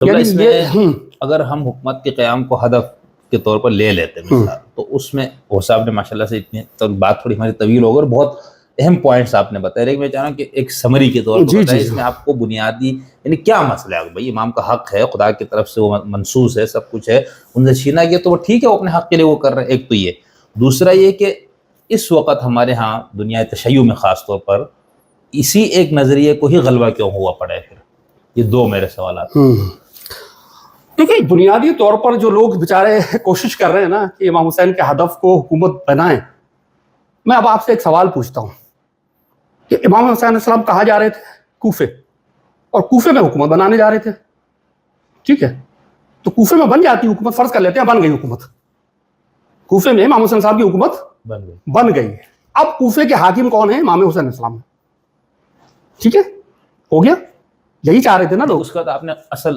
یعنی اس میں اگر ہم حکومت کے قیام کو ہدف کے طور پر لے لیتے ہیں تو اس میں وہ صاحب نے ماشاءاللہ سے اتنی تو بات تھوڑی ہماری طویل ہوگی اور بہت اہم پوائنٹس آپ نے بتایا، لیکن میں چاہ رہا ہوں کہ ایک سمری کے طور پر بتائیں اس میں آپ کو بنیادی یعنی کیا مسئلہ ہے. بھائی امام کا حق ہے، خدا کی طرف سے وہ منصوص ہے، سب کچھ ہے، ان سے چھینا گیا تو وہ ٹھیک ہے، وہ اپنے حق کے لیے وہ کر رہے ہیں. ایک تو یہ، دوسرا یہ کہ اس وقت ہمارے ہاں دنیا تشیع میں خاص طور پر اسی ایک نظریے کو ہی غلبہ کیوں ہوا پڑا ہے؟ پھر یہ دو میرے سوالات. دیکھیں بنیادی طور پر جو لوگ بیچارے کوشش کر رہے ہیں نا کہ امام حسین کے ہدف کو حکومت بنائیں، میں اب آپ سے ایک سوال پوچھتا ہوں کہ امام حسین علیہ السلام کہاں جا رہے تھے؟ کوفے، اور کوفے میں حکومت بنانے جا رہے تھے. ٹھیک ہے، تو کوفے میں بن جاتی حکومت، فرض کر لیتے ہیں بن گئی حکومت، کوفے میں امام حسین صاحب کی حکومت بن گئی. اب کوفے کے حاکم کون ہیں؟ امام حسین علیہ السلام. ٹھیک ہے، ہو گیا، یہی چاہ رہے تھے نا لوگ. اس کا تو آپ نے اصل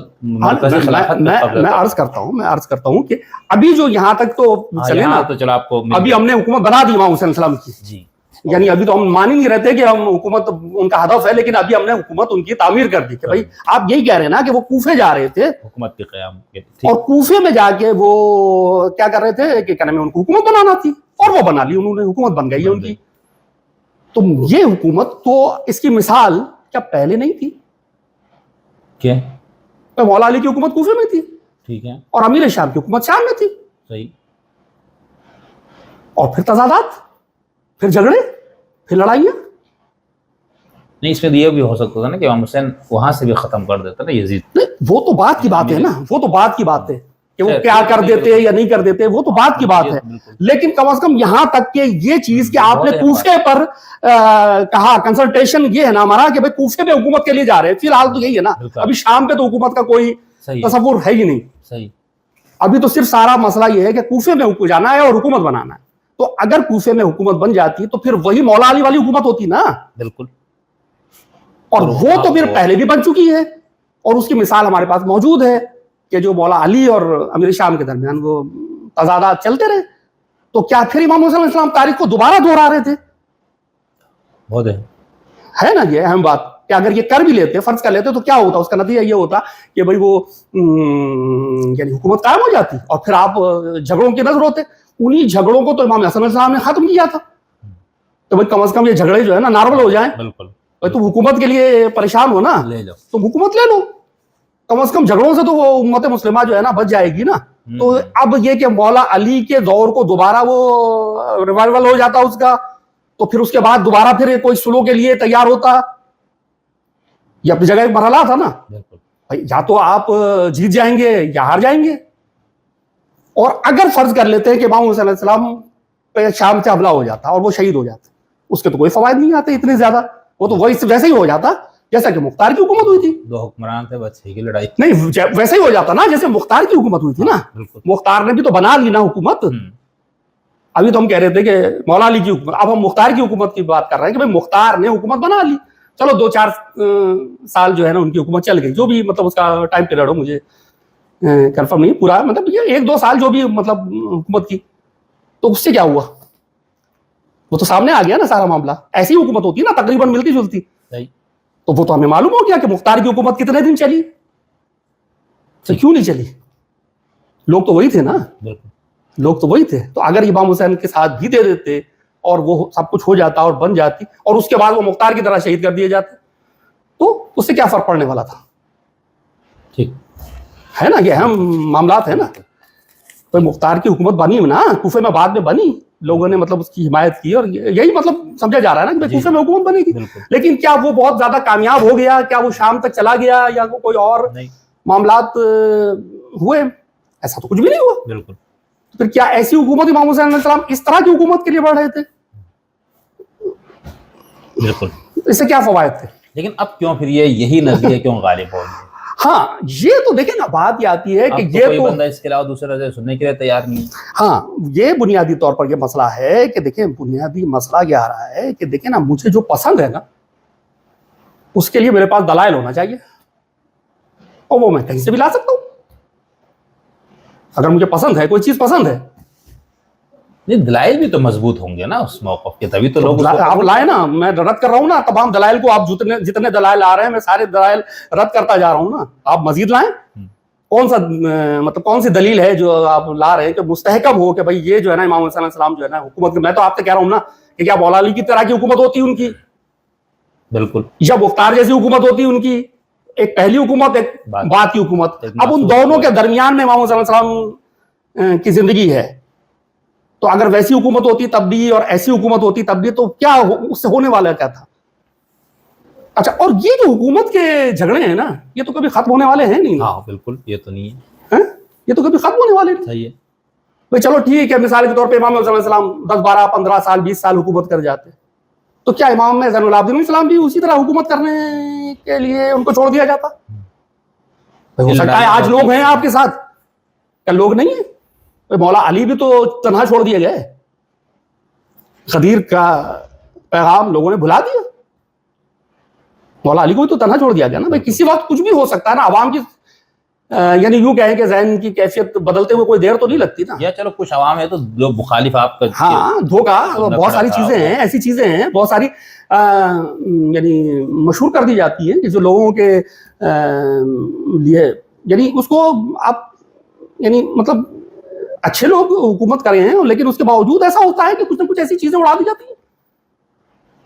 میں عرض کرتا ہوں کہ ابھی جو یہاں تک تو چلے نا، تو چلو آپ کو ابھی ہم نے حکومت بنا دی امام حسین السلام کی. جی، یعنی ابھی تو ہم مان ہی نہیں رہتے کہ ہم حکومت ان کا ہدف ہے، لیکن ابھی ہم نے حکومت ان کی تعمیر کر دی. کہ بھائی آپ یہی کہہ رہے ہیں نا کہ وہ کوفے جا رہے تھے حکومت کے قیام کے، اور کوفے میں جا کے وہ کیا کر رہے تھے کہ کیا نام ہے، ان کو حکومت بنانا تھی، اور وہ بنا لی انہوں نے، حکومت بن گئی ہے ان کی. تو یہ حکومت تو اس کی مثال کیا پہلے نہیں تھی؟ کیا مولا علی کی حکومت کوفے میں تھی، ٹھیک ہے، اور امیر شام کی حکومت شام میں تھی. صحیح. اور پھر تضادات، پھر جھگڑے، پھر لڑائیاں. نہیں اس میں یہ بھی ہو سکتا تھا نا کہ امام حسین وہاں سے بھی ختم کر دیتا نا یزید. نہیں وہ تو بات کی بات ہے نا، وہ تو بات کی بات ہے کہ وہ کیا کر دیتے یا نہیں کر دیتے، وہ تو بات کی بات ہے. لیکن کم از کم یہاں تک کہ یہ چیز کہ آپ نے کوفے پر کہا، کنسلٹیشن یہ ہے نا ہمارا کہ بھئی کوفے میں حکومت کے لیے جا رہے ہیں. فی الحال تو یہی ہے نا، ابھی شام پہ تو حکومت کا کوئی تصور ہے ہی نہیں. صحیح. ابھی تو صرف سارا مسئلہ یہ ہے کہ کوفے میں جانا ہے اور حکومت بنانا ہے. تو اگر کوفے میں حکومت بن جاتی تو پھر وہی مولا علی والی حکومت ہوتی نا. بالکل. اور وہ تو پھر پہلے بھی بن چکی ہے، اور اس کی مثال ہمارے پاس موجود ہے کہ جو مولا علی اور امیر شام کے درمیان وہ تضادات چلتے رہے. تو کیا پھر امام حسین علیہ السلام تاریخ کو دوبارہ دہرا رہے تھے؟ بہت ہے نا یہ اہم بات کہ اگر یہ کر بھی لیتے، فرض کر لیتے، تو کیا ہوتا؟ اس کا نتیجہ یہ ہوتا کہ بھئی وہ یعنی حکومت قائم ہو جاتی اور پھر آپ جھگڑوں کی نظر ہوتے. انہی جھگڑوں کو تو امام حسن علیہ السلام نے ختم کیا تھا. تو بھئی کم از کم یہ جھگڑے جو ہے نا نارمل ہو جائیں. بالکل. تم حکومت کے لیے پریشان ہو نا، تم حکومت لے لو، کم از کم جھگڑوں سے تو وہ امت مسلمہ جو ہے نا بچ جائے گی نا. تو اب یہ کہ مولا علی کے دور کو دوبارہ وہ ریوائیول ہو جاتا اس کا، تو پھر اس کے بعد دوبارہ پھر کوئی سلو کے لیے تیار ہوتا. یہ اپنی جگہ ایک مرحلہ تھا نا، یا تو آپ جیت جائیں گے یا ہار جائیں گے. اور اگر فرض کر لیتے ہیں کہ امام حسین علیہ السلام پہ شام سے حملہ ہو جاتا اور وہ شہید ہو جاتے، اس کے تو کوئی فوائد نہیں آتے اتنے زیادہ. وہ تو ویسے ہی ہو جاتا جیسا کہ مختار کی حکومت ہوئی تھی. دو حکمران تھے بس کی لڑائی. نہیں ویسے ہی ہو جاتا نا جیسے مختار کی حکومت ہوئی تھی نا. مختار نے بھی تو بنا لی نا حکومت. ابھی تو ہم کہہ رہے تھے کہ مولا علی کی حکومت، اب ہم مختار کی حکومت کی بات کر رہے ہیں کہ بھئی مختار نے حکومت بنا لی. چلو 2-4 سال جو ہے نا ان کی حکومت چل گئی، جو بھی مطلب اس کا ٹائم پیریڈ ہو، مجھے کنفرم نہیں پورا، مطلب یہ 1-2 سال جو بھی مطلب حکومت کی. تو اس سے کیا ہوا؟ وہ تو سامنے آ گیا نا سارا معاملہ. ایسی حکومت ہوتی ہے نا تقریباً ملتی جلتی. تو وہ تو ہمیں معلوم ہو گیا کہ مختار کی حکومت کتنے دن چلی، تو کیوں نہیں چلی؟ لوگ تو وہی تھے نا، لوگ تو وہی تھے. تو اگر امام حسین کے ساتھ بھی دے دیتے اور وہ سب کچھ ہو جاتا اور بن جاتی، اور اس کے بعد وہ مختار کی طرح شہید کر دیے جاتے، تو اس سے کیا فرق پڑنے والا تھا؟ ٹھیک ہے نا، یہ اہم معاملات ہیں نا. تو مختار کی حکومت بنی نا، کوفے میں بعد میں بنی، لوگوں نے مطلب اس کی حمایت کی، اور یہی مطلب سمجھا جا رہا ہے نا کہ کوفے میں حکومت بنے گی. لیکن کیا وہ بہت زیادہ کامیاب ہو گیا؟ کیا وہ شام تک چلا گیا یا کوئی اور معاملات ہوئے؟ ایسا تو کچھ بھی نہیں ہوا. بالکل. پھر کیا ایسی حکومت امام حسین علیہ السلام اس طرح کی حکومت کے لیے بڑھ رہے تھے؟ بالکل. اس سے کیا فوائد تھے؟ لیکن اب کیوں پھر یہی نظریہ کیوں غالب ہو گیا؟ ہاں یہ تو دیکھیں نا، بات یہ آتی ہے کہ یہ کوئی بندہ اس کے علاوہ دوسرے نظریے سننے کے لیے تیار نہیں. ہاں یہ بنیادی طور پر یہ مسئلہ ہے کہ دیکھیں، بنیادی مسئلہ یہ آ رہا ہے کہ دیکھیں نا، مجھے جو پسند ہے نا اس کے لیے میرے پاس دلائل ہونا چاہیے، اور وہ میں کہیں سے بھی لا سکتا ہوں. اگر مجھے پسند ہے، کوئی چیز پسند ہے، نہیں دلائل بھی تو مضبوط ہوں گے نا اس موقف کے، تبھی تو لوگ آپ لائے نا، میں رد کر رہا ہوں نا تمام دلائل کو، آپ جتنے دلائل آ رہے ہیں میں سارے دلائل رد کرتا جا رہا ہوں نا، آپ مزید لائیں. کون سا مطلب کون سی دلیل ہے جو آپ لا رہے ہیں کہ مستحکم ہو کہ بھائی یہ جو ہے نا امام حسین علیہ السلام جو ہے نا حکومت، میں تو آپ سے کہہ رہا ہوں نا کہ کیا مولا علی کی طرح کی حکومت ہوتی ان کی؟ بالکل. یا مختار جیسی حکومت ہوتی ان کی؟ ایک پہلی حکومت، ایک بعد کی حکومت. اب ان دونوں کے درمیان میں امام حسین علیہ السلام کی زندگی ہے، تو اگر ویسی حکومت ہوتی تب بھی اور ایسی حکومت ہوتی تب بھی، تو کیا اس سے ہونے والا کیا تھا؟ اچھا، اور یہ جو حکومت کے جھگڑے ہیں نا، یہ تو کبھی ختم ہونے والے ہیں نہیں. ہاں بالکل، یہ تو نہیں ہے، یہ تو کبھی ختم ہونے والے نہیں. صحیح ہے. بھائی چلو ٹھیک ہے، مثال کے طور پہ امام حسین علیہ السلام 10 12 15 سال 20 سال حکومت کر جاتے، تو کیا امام زین العابدین علیہ السلام بھی اسی طرح حکومت کرنے کے لیے ان کو چھوڑ دیا جاتا؟ ہو سکتا ہے آج لوگ ہیں آپ کے ساتھ، کیا لوگ نہیں ہیں؟ مولا علی بھی تو تنہا چھوڑ دیے گئے، غدیر کا پیغام لوگوں نے بھلا دیا، مولا علی کو بھی تو تنہا چھوڑ دیا گیا نا. بھائی کسی وقت کچھ بھی ہو سکتا ہے نا، عوام کی یعنی یوں کہیں کہ ذہن کی کیفیت بدلتے ہوئے کوئی دیر تو نہیں لگتی نا. یا چلو کچھ عوام ہے تو جو مخالف آپ کا، ہاں دھوکہ، بہت ساری چیزیں ہیں، ایسی چیزیں ہیں بہت ساری یعنی مشہور کر دی جاتی ہیں کہ جو لوگوں کے لیے یعنی اس کو آپ یعنی مطلب اچھے لوگ حکومت کرے ہیں، لیکن اس کے باوجود ایسا ہوتا ہے کہ کچھ نہ کچھ ایسی چیزیں اڑا دی جاتی ہیں.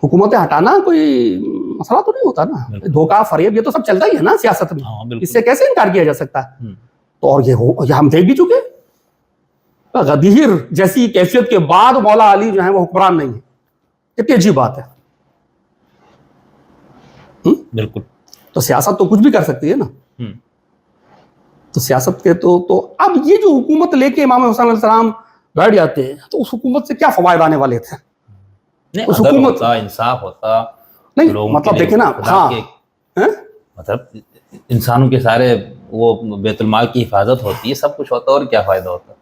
حکومتیں ہٹانا کوئی مسئلہ تو نہیں ہوتا نا، دھوکہ فریب یہ تو سب چلتا ہی ہے نا سیاست میں، اس سے کیسے انکار کیا جا سکتا ہے؟ تو اور یہ ہم دیکھ بھی چکے، غدیر جیسی کیفیت کے بعد مولا علی جو ہیں وہ حکمران نہیں ہے. کتنی عجیب بات ہے. بالکل. تو سیاست تو کچھ بھی کر سکتی ہے نا. تو سیاست کے تو اب یہ جو حکومت لے کے امام حسین علیہ السلام بیٹھ جاتے ہیں، تو اس حکومت سے کیا فوائد آنے والے تھے؟ اس حکومت کا انصاف ہوتا نہیں، مطلب دیکھیں نا، ہاں مطلب انسانوں کے سارے وہ بیت المال کی حفاظت ہوتی ہے، سب کچھ ہوتا، اور کیا فائدہ ہوتا؟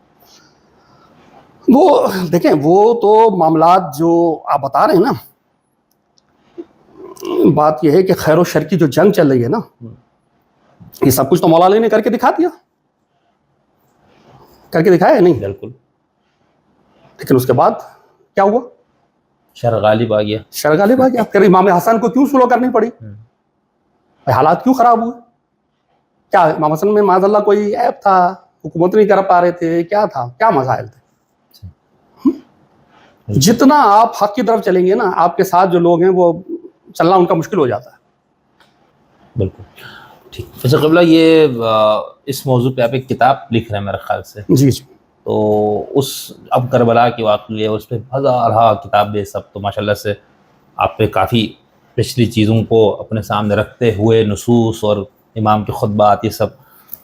وہ دیکھیں، وہ تو معاملات جو آپ بتا رہے ہیں نا، بات یہ ہے کہ خیر و شر کی جو جنگ چل رہی ہے نا، یہ سب کچھ تو مولا علی نے کر کے دکھا دیا، کر کے دکھایا ہے نہیں؟ بالکل. لیکن اس کے بعد کیا ہوا؟ شر غالب آ گیا. شر غالب آ گیا. پھر امام حسن کو کیوں سلو کرنی پڑی؟ حالات کیوں خراب ہوئے؟ کیا امام حسن میں معاذ اللہ کوئی عیب تھا؟ حکومت نہیں کر پا رہے تھے؟ کیا تھا؟ کیا مسائل تھے؟ جتنا آپ حق کی طرف چلیں گے نا، آپ کے ساتھ جو لوگ ہیں وہ چلنا ان کا مشکل ہو جاتا ہے. بالکل ٹھیک. ویسے قبلہ یہ اس موضوع پہ آپ ایک کتاب لکھ رہے ہیں میرے خیال سے. جی جی. تو اس اب کربلا کی واقعے اس پہ ہزارہ کتابیں سب، تو ماشاء اللہ سے آپ پہ کافی پچھلی چیزوں کو اپنے سامنے رکھتے ہوئے نصوص اور امام کے خطبات یہ سب،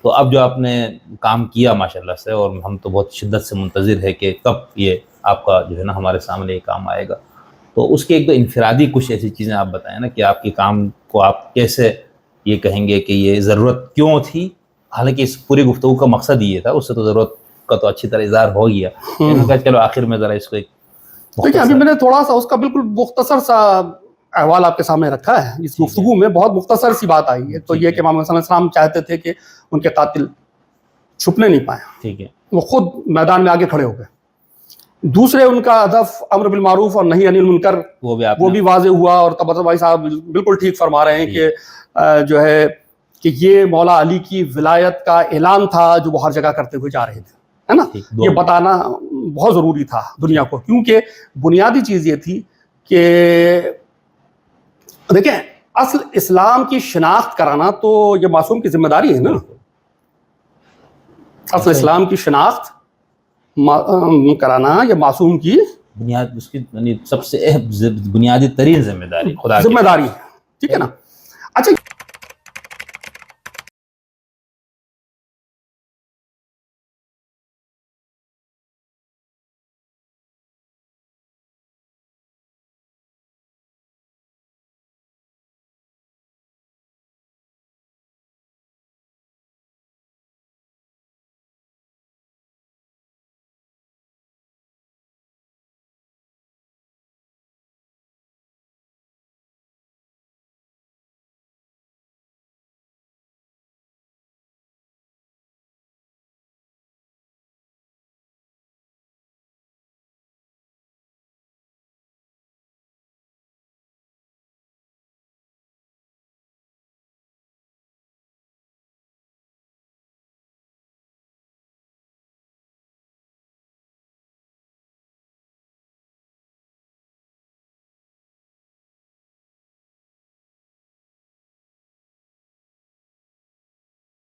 تو اب جو آپ نے کام کیا ماشاء اللہ سے، اور ہم تو بہت شدت سے منتظر ہے کہ کب یہ آپ کا جو ہے نا ہمارے سامنے یہ کام آئے گا. تو اس کے ایک دو انفرادی کچھ ایسی چیزیں آپ بتائیں نا کہ آپ کے کام کو آپ کیسے یہ کہیں گے کہ یہ ضرورت کیوں تھی. حالانکہ اس پوری گفتگو کا مقصد یہ تھا، اس سے تو ضرورت کا تو اچھی طرح اظہار ہو گیا. چلو آخر میں ذرا اس کو دیکھیں، ابھی میں نے تھوڑا سا اس کا بالکل مختصر سا احوال آپ کے سامنے رکھا ہے. اس گفتگو میں بہت مختصر سی بات آئی ہے. تو یہ کہ امام حسین علیہ السلام چاہتے تھے کہ ان کے قاتل چھپنے نہیں پائے. ٹھیک ہے. وہ خود میدان میں آگے کھڑے ہو گئے. دوسرے ان کا ہدف امر بالمعروف اور نہی عن المنکر، وہ بھی واضح ہوا. اور تبسم بھائی صاحب بالکل ٹھیک فرما رہے ہیں کہ جو ہے کہ یہ مولا علی کی ولایت کا اعلان تھا جو وہ ہر جگہ کرتے ہوئے جا رہے تھے، ہے نا. یہ بتانا بہت ضروری تھا دنیا کو، کیونکہ بنیادی چیز یہ تھی کہ دیکھیں اصل اسلام کی شناخت کرانا تو یہ معصوم کی ذمہ داری ہے نا. اصل اسلام کی شناخت کرانا یہ معصوم کی بنیاد، اس کی سب سے بنیادی ترین ذمہ داری، ذمہ داری ہے. ٹھیک ہے نا.